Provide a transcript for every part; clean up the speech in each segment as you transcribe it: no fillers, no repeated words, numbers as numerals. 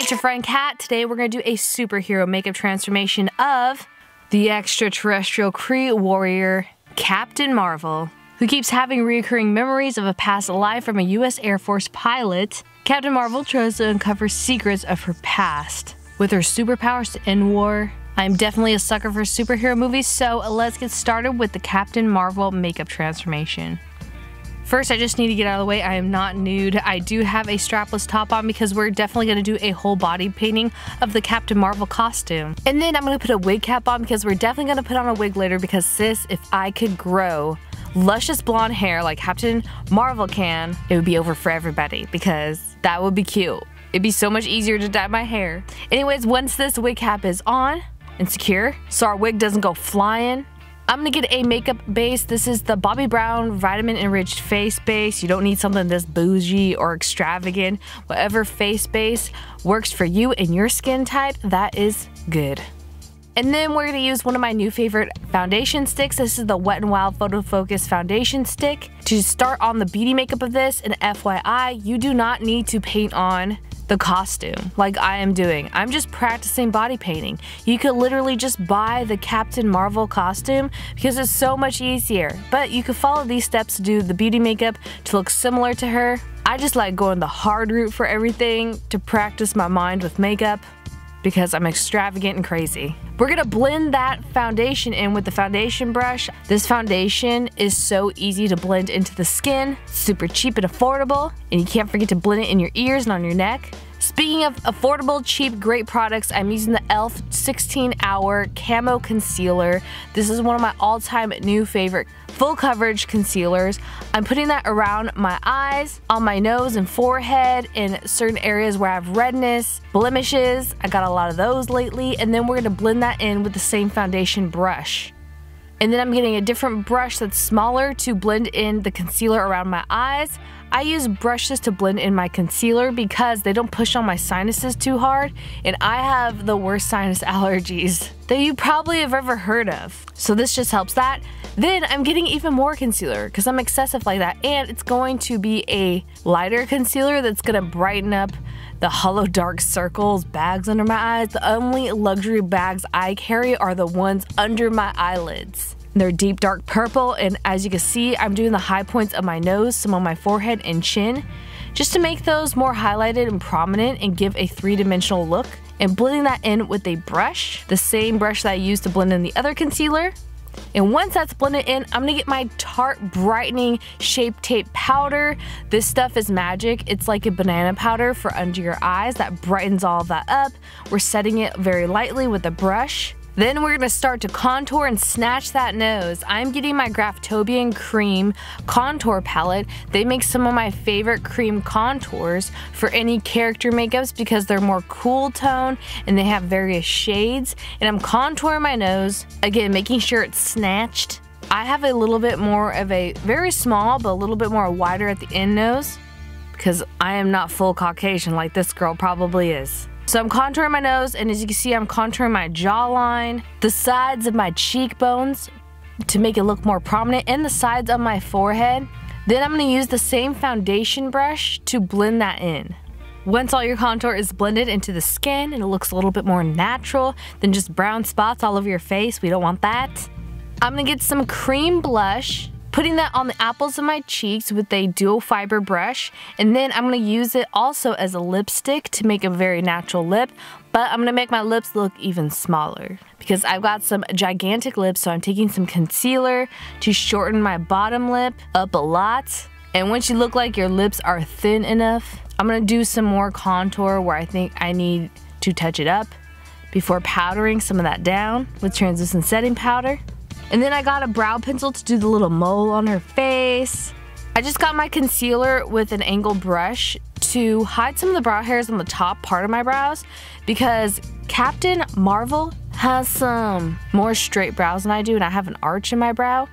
it's your friend Kat. Today we're going to do a superhero makeup transformation of the extraterrestrial Kree warrior, Captain Marvel, who keeps having recurring memories of a past life from a US Air Force pilot. Captain Marvel tries to uncover secrets of her past with her superpowers to end war. I'm definitely a sucker for superhero movies, so let's get started with the Captain Marvel makeup transformation. First, I just need to get out of the way. I am not nude. I do have a strapless top on because we're definitely going to do a whole body painting of the Captain Marvel costume. And then I'm going to put a wig cap on because we're definitely going to put on a wig later because sis, if I could grow luscious blonde hair like Captain Marvel can, it would be over for everybody because that would be cute. It'd be so much easier to dye my hair. Anyways, once this wig cap is on and secure, so our wig doesn't go flying, I'm gonna get a makeup base. This is the Bobbi Brown Vitamin Enriched Face Base. You don't need something this bougie or extravagant. Whatever face base works for you and your skin type, that is good. And then we're gonna use one of my new favorite foundation sticks. This is the Wet n Wild Photofocus foundation stick. To start on the beauty makeup of this, and FYI, you do not need to paint on the costume like I am doing. I'm just practicing body painting. You could literally just buy the Captain Marvel costume because it's so much easier. But you could follow these steps to do the beauty makeup to look similar to her. I just like going the hard route for everything to practice my mind with makeup because I'm extravagant and crazy. We're gonna blend that foundation in with the foundation brush. This foundation is so easy to blend into the skin, super cheap and affordable, and you can't forget to blend it in your ears and on your neck. Speaking of affordable, cheap, great products, I'm using the E.L.F 16-Hour Camo Concealer. This is one of my all-time new favorite full coverage concealers. I'm putting that around my eyes, on my nose and forehead, in certain areas where I have redness, blemishes. I got a lot of those lately. And then we're gonna blend that in with the same foundation brush. And then I'm getting a different brush that's smaller to blend in the concealer around my eyes. I use brushes to blend in my concealer because they don't push on my sinuses too hard, and I have the worst sinus allergies that you probably have ever heard of. So this just helps that. Then I'm getting even more concealer because I'm excessive like that, and it's going to be a lighter concealer that's gonna brighten up the hollow dark circles, bags under my eyes. The only luxury bags I carry are the ones under my eyelids. They're deep dark purple, and as you can see, I'm doing the high points of my nose, some on my forehead and chin, just to make those more highlighted and prominent and give a three-dimensional look, and blending that in with a brush, the same brush that I used to blend in the other concealer. And once that's blended in, I'm gonna get my Tarte Brightening Shape Tape Powder. This stuff is magic. It's like a banana powder for under your eyes that brightens all of that up. We're setting it very lightly with a brush. Then we're gonna start to contour and snatch that nose. I'm getting my Graftobian Cream Contour Palette. They make some of my favorite cream contours for any character makeups because they're more cool tone and they have various shades. And I'm contouring my nose, again, making sure it's snatched. I have a little bit more of a very small, but a little bit more wider at the end nose because I am not full Caucasian like this girl probably is. So I'm contouring my nose, and as you can see, I'm contouring my jawline, the sides of my cheekbones to make it look more prominent, and the sides of my forehead. Then I'm gonna use the same foundation brush to blend that in. Once all your contour is blended into the skin and it looks a little bit more natural than just brown spots all over your face, we don't want that. I'm gonna get some cream blush, putting that on the apples of my cheeks with a dual fiber brush, and then I'm going to use it also as a lipstick to make a very natural lip, but I'm going to make my lips look even smaller because I've got some gigantic lips, so I'm taking some concealer to shorten my bottom lip up a lot. And once you look like your lips are thin enough, I'm going to do some more contour where I think I need to touch it up before powdering some of that down with translucent setting powder. And then I got a brow pencil to do the little mole on her face. I just got my concealer with an angled brush to hide some of the brow hairs on the top part of my brows because Captain Marvel has some more straight brows than I do, and I have an arch in my brow.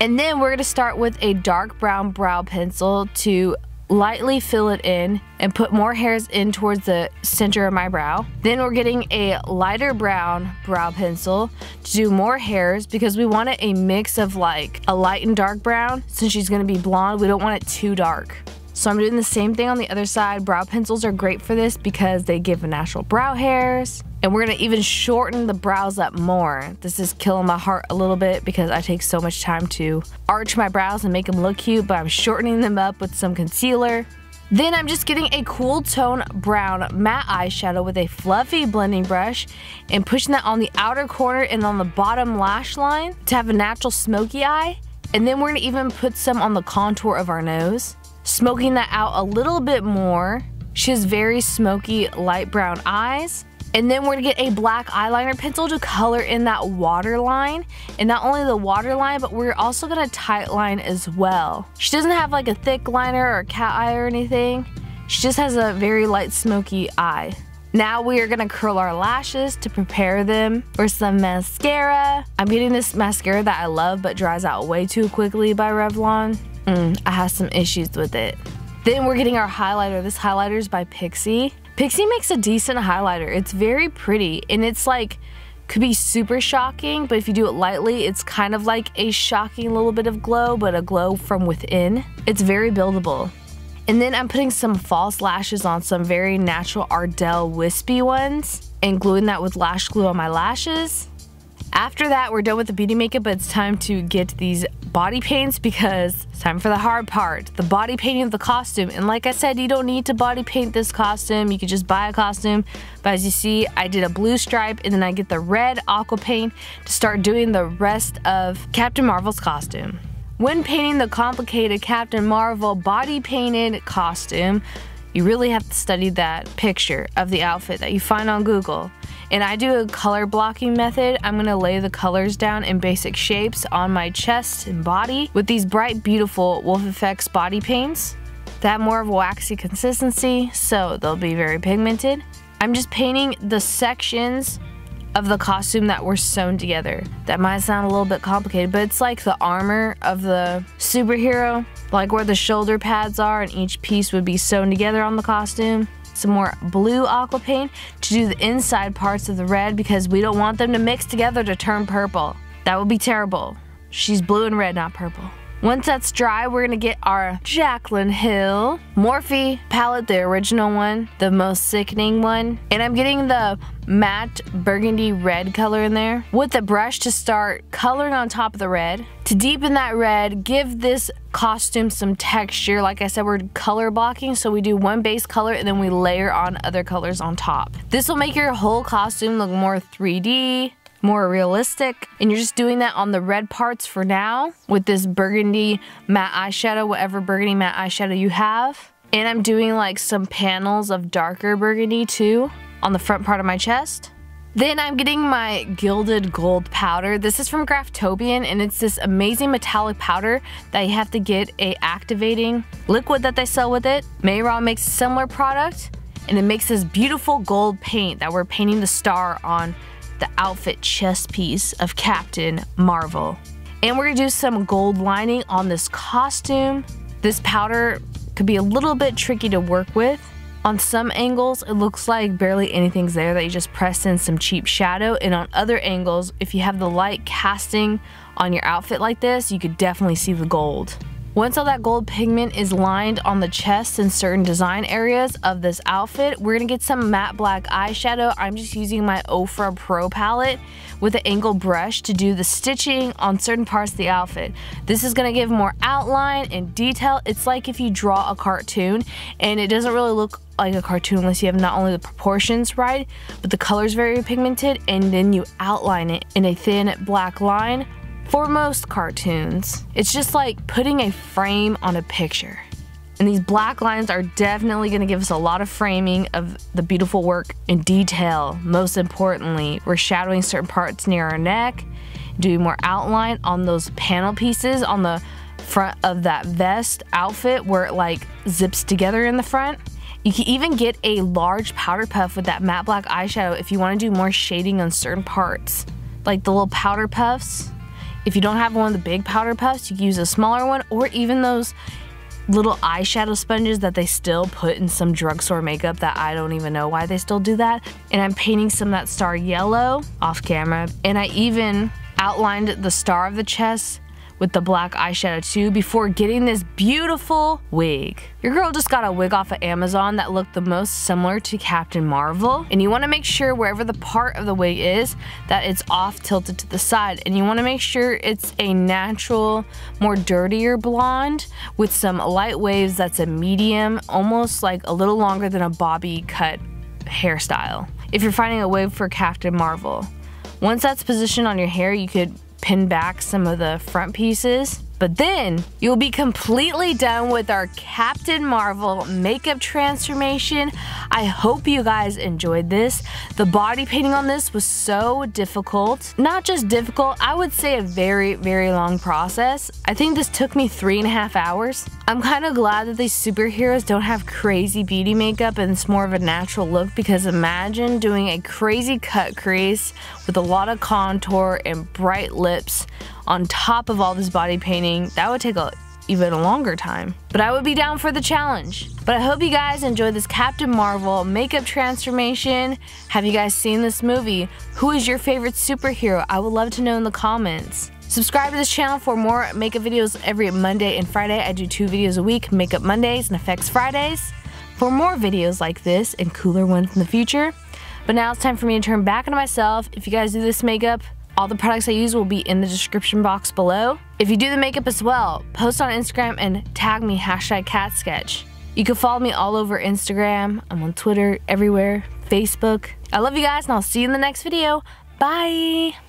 And then we're gonna start with a dark brown brow pencil to lightly fill it in and put more hairs in towards the center of my brow. Then we're getting a lighter brown brow pencil to do more hairs because we wanted a mix of like a light and dark brown. Since she's gonna be blonde, we don't want it too dark. So I'm doing the same thing on the other side. Brow pencils are great for this because they give natural brow hairs. And we're gonna even shorten the brows up more. This is killing my heart a little bit because I take so much time to arch my brows and make them look cute, but I'm shortening them up with some concealer. Then I'm just getting a cool tone brown matte eyeshadow with a fluffy blending brush and pushing that on the outer corner and on the bottom lash line to have a natural smoky eye. And then we're gonna even put some on the contour of our nose, smoking that out a little bit more. She has very smoky light brown eyes. And then we're gonna get a black eyeliner pencil to color in that waterline. And not only the waterline, but we're also gonna tightline as well. She doesn't have like a thick liner or a cat eye or anything. She just has a very light smoky eye. Now we are gonna curl our lashes to prepare them for some mascara. I'm getting this mascara that I love but dries out way too quickly by Revlon. I have some issues with it. Then we're getting our highlighter. This highlighter is by Pixi. Pixi makes a decent highlighter. It's very pretty and it's like, could be super shocking, but if you do it lightly, it's kind of like a shocking little bit of glow, but a glow from within. It's very buildable. And then I'm putting some false lashes on, some very natural Ardell wispy ones, and gluing that with lash glue on my lashes. After that, we're done with the beauty makeup, but it's time to get these body paints because it's time for the hard part, the body painting of the costume. And like I said, you don't need to body paint this costume. You could just buy a costume. But as you see, I did a blue stripe and then I get the red aqua paint to start doing the rest of Captain Marvel's costume. When painting the complicated Captain Marvel body painted costume, you really have to study that picture of the outfit that you find on Google. And I do a color blocking method. I'm gonna lay the colors down in basic shapes on my chest and body with these bright, beautiful WOLFE FX body paints. They have more of a waxy consistency, so they'll be very pigmented. I'm just painting the sections of the costume that were sewn together. That might sound a little bit complicated, but it's like the armor of the superhero, like where the shoulder pads are and each piece would be sewn together on the costume. Some more blue aqua paint to do the inside parts of the red because we don't want them to mix together to turn purple. That would be terrible. She's blue and red, not purple. Once that's dry, we're gonna get our Jaclyn Hill Morphe palette, the original one, the most sickening one. And I'm getting the matte burgundy red color in there with the brush to start coloring on top of the red. To deepen that red, give this costume some texture. Like I said, we're color blocking, so we do one base color and then we layer on other colors on top. This will make your whole costume look more 3D, more realistic, and you're just doing that on the red parts for now with this burgundy matte eyeshadow, whatever burgundy matte eyeshadow you have. And I'm doing like some panels of darker burgundy too on the front part of my chest. Then I'm getting my gilded gold powder. This is from Graftobian and it's this amazing metallic powder that you have to get a activating liquid that they sell with it. Mehron makes a similar product and it makes this beautiful gold paint that we're painting the star on the outfit chest piece of Captain Marvel. And we're gonna do some gold lining on this costume. This powder could be a little bit tricky to work with. On some angles, it looks like barely anything's there, that you just press in some cheap shadow. And on other angles, if you have the light casting on your outfit like this, you could definitely see the gold. Once all that gold pigment is lined on the chest and certain design areas of this outfit, we're gonna get some matte black eyeshadow. I'm just using my Ofra Pro palette with an angled brush to do the stitching on certain parts of the outfit. This is gonna give more outline and detail. It's like if you draw a cartoon and it doesn't really look like a cartoon unless you have not only the proportions right, but the color's very pigmented, and then you outline it in a thin black line. For most cartoons, it's just like putting a frame on a picture. And these black lines are definitely gonna give us a lot of framing of the beautiful work in detail. Most importantly, we're shadowing certain parts near our neck, doing more outline on those panel pieces on the front of that vest outfit where it like zips together in the front. You can even get a large powder puff with that matte black eyeshadow if you wanna do more shading on certain parts. Like the little powder puffs. If you don't have one of the big powder puffs, you can use a smaller one, or even those little eyeshadow sponges that they still put in some drugstore makeup that I don't even know why they still do that. And I'm painting some of that star yellow off camera. And I even outlined the star of the chest with the black eyeshadow too before getting this beautiful wig. Your girl just got a wig off of Amazon that looked the most similar to Captain Marvel, and you want to make sure wherever the part of the wig is that it's off tilted to the side, and you want to make sure it's a natural, more dirtier blonde with some light waves that's a medium, almost like a little longer than a Bobbi cut hairstyle. If you're finding a wig for Captain Marvel, once that's positioned on your hair, you could pin back some of the front pieces, but then you'll be completely done with our Captain Marvel makeup transformation. I hope you guys enjoyed this. The body painting on this was so difficult. Not just difficult, I would say a very, very long process. I think this took me 3.5 hours. I'm kind of glad that these superheroes don't have crazy beauty makeup and it's more of a natural look, because imagine doing a crazy cut crease with a lot of contour and bright lips on top of all this body painting. That would take even a longer time. But I would be down for the challenge. But I hope you guys enjoyed this Captain Marvel makeup transformation. Have you guys seen this movie? Who is your favorite superhero? I would love to know in the comments. Subscribe to this channel for more makeup videos every Monday and Friday. I do 2 videos a week, Makeup Mondays and Effects Fridays, for more videos like this and cooler ones in the future. But now it's time for me to turn back into myself. If you guys do this makeup, all the products I use will be in the description box below. If you do the makeup as well, post on Instagram and tag me #CatSketch. You can follow me all over Instagram. I'm on Twitter, everywhere, Facebook. I love you guys, and I'll see you in the next video. Bye!